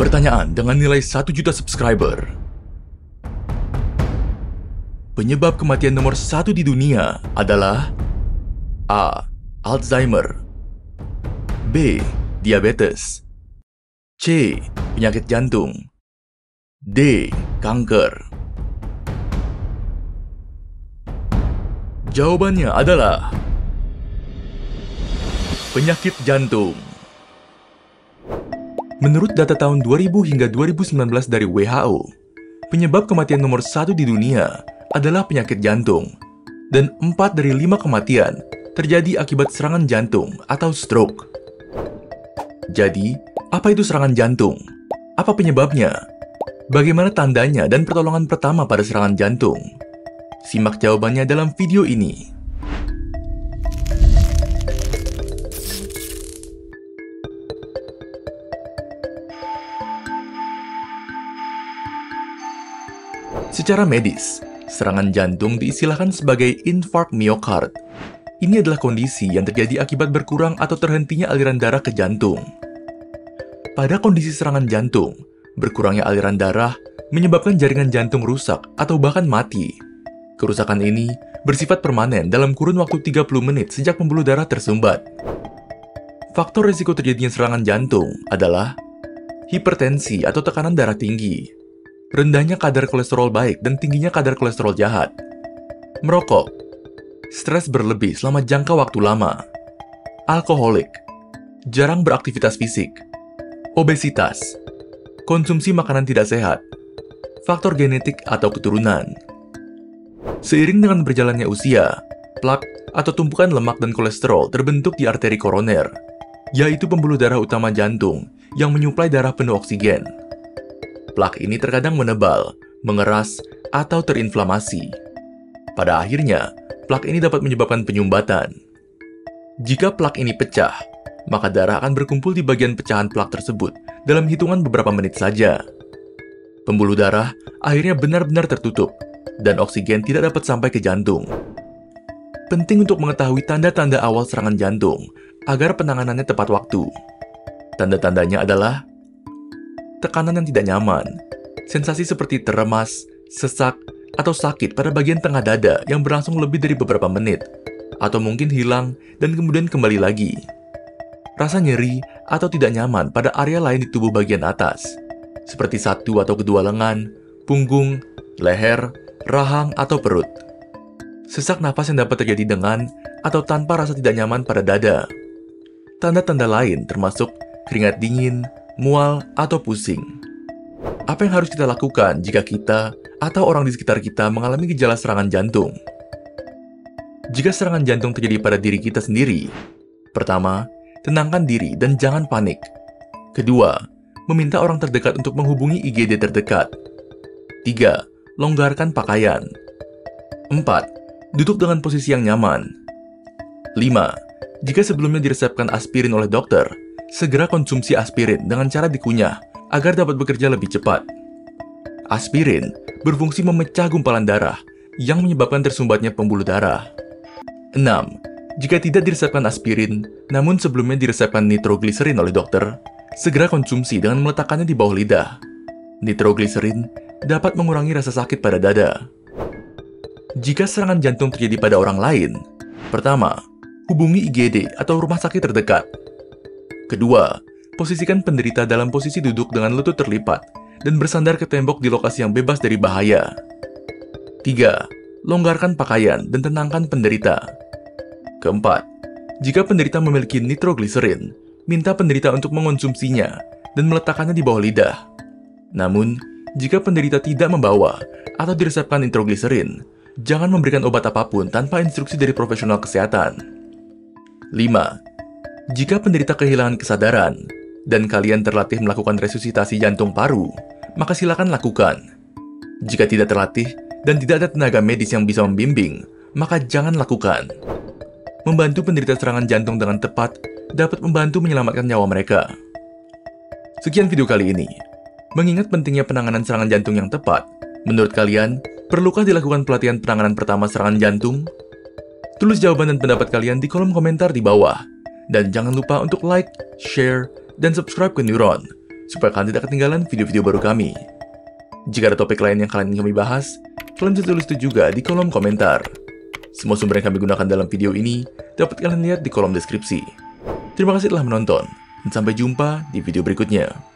Pertanyaan dengan nilai 1 juta subscriber. Penyebab kematian nomor 1 di dunia adalah A. Alzheimer, B. Diabetes, C. Penyakit jantung, D. Kanker. Jawabannya adalah penyakit jantung. Menurut data tahun 2000 hingga 2019 dari WHO, penyebab kematian nomor 1 di dunia adalah penyakit jantung, dan 4 dari 5 kematian terjadi akibat serangan jantung atau stroke. Jadi, apa itu serangan jantung? Apa penyebabnya? Bagaimana tandanya dan pertolongan pertama pada serangan jantung? Simak jawabannya dalam video ini. Secara medis, serangan jantung diistilahkan sebagai infark miokard. Ini adalah kondisi yang terjadi akibat berkurang atau terhentinya aliran darah ke jantung. Pada kondisi serangan jantung, berkurangnya aliran darah menyebabkan jaringan jantung rusak atau bahkan mati. Kerusakan ini bersifat permanen dalam kurun waktu 30 menit sejak pembuluh darah tersumbat. Faktor risiko terjadinya serangan jantung adalah hipertensi atau tekanan darah tinggi, rendahnya kadar kolesterol baik dan tingginya kadar kolesterol jahat, merokok, stres berlebih selama jangka waktu lama, alkoholik, jarang beraktivitas fisik, obesitas, konsumsi makanan tidak sehat, faktor genetik atau keturunan. Seiring dengan berjalannya usia, plak atau tumpukan lemak dan kolesterol terbentuk di arteri koroner, yaitu pembuluh darah utama jantung yang menyuplai darah penuh oksigen. Plak ini terkadang menebal, mengeras, atau terinflamasi. Pada akhirnya, plak ini dapat menyebabkan penyumbatan. Jika plak ini pecah, maka darah akan berkumpul di bagian pecahan plak tersebut dalam hitungan beberapa menit saja. Pembuluh darah akhirnya benar-benar tertutup, dan oksigen tidak dapat sampai ke jantung. Penting untuk mengetahui tanda-tanda awal serangan jantung, agar penanganannya tepat waktu. Tanda-tandanya adalah tekanan yang tidak nyaman, sensasi seperti teremas, sesak, atau sakit pada bagian tengah dada yang berlangsung lebih dari beberapa menit, atau mungkin hilang dan kemudian kembali lagi. Rasa nyeri atau tidak nyaman pada area lain di tubuh bagian atas, seperti satu atau kedua lengan, punggung, leher, rahang, atau perut. Sesak napas yang dapat terjadi dengan atau tanpa rasa tidak nyaman pada dada. Tanda-tanda lain termasuk keringat dingin, mual, atau pusing. Apa yang harus kita lakukan jika kita atau orang di sekitar kita mengalami gejala serangan jantung? Jika serangan jantung terjadi pada diri kita sendiri, pertama, tenangkan diri dan jangan panik. Kedua, meminta orang terdekat untuk menghubungi IGD terdekat. 3. Longgarkan pakaian. 4. Duduk dengan posisi yang nyaman. 5. Jika sebelumnya diresepkan aspirin oleh dokter, segera konsumsi aspirin dengan cara dikunyah agar dapat bekerja lebih cepat. Aspirin berfungsi memecah gumpalan darah yang menyebabkan tersumbatnya pembuluh darah. 6. Jika tidak diresepkan aspirin, namun sebelumnya diresepkan nitrogliserin oleh dokter, segera konsumsi dengan meletakkannya di bawah lidah. Nitrogliserin dapat mengurangi rasa sakit pada dada. Jika serangan jantung terjadi pada orang lain, pertama, hubungi IGD atau rumah sakit terdekat. Kedua, posisikan penderita dalam posisi duduk dengan lutut terlipat dan bersandar ke tembok di lokasi yang bebas dari bahaya. 3. Longgarkan pakaian dan tenangkan penderita. Keempat, jika penderita memiliki nitrogliserin, minta penderita untuk mengonsumsinya dan meletakkannya di bawah lidah. Namun, jika penderita tidak membawa atau diresepkan nitrogliserin, jangan memberikan obat apapun tanpa instruksi dari profesional kesehatan. 5. Jika penderita kehilangan kesadaran dan kalian terlatih melakukan resusitasi jantung paru, maka silakan lakukan. Jika tidak terlatih dan tidak ada tenaga medis yang bisa membimbing, maka jangan lakukan. Membantu penderita serangan jantung dengan tepat dapat membantu menyelamatkan nyawa mereka. Sekian video kali ini. Mengingat pentingnya penanganan serangan jantung yang tepat, menurut kalian, perlukah dilakukan pelatihan penanganan pertama serangan jantung? Tulis jawaban dan pendapat kalian di kolom komentar di bawah. Dan jangan lupa untuk like, share, dan subscribe ke Neuron, supaya kalian tidak ketinggalan video-video baru kami. Jika ada topik lain yang kalian ingin kami bahas, kalian bisa tulis itu juga di kolom komentar. Semua sumber yang kami gunakan dalam video ini dapat kalian lihat di kolom deskripsi. Terima kasih telah menonton, dan sampai jumpa di video berikutnya.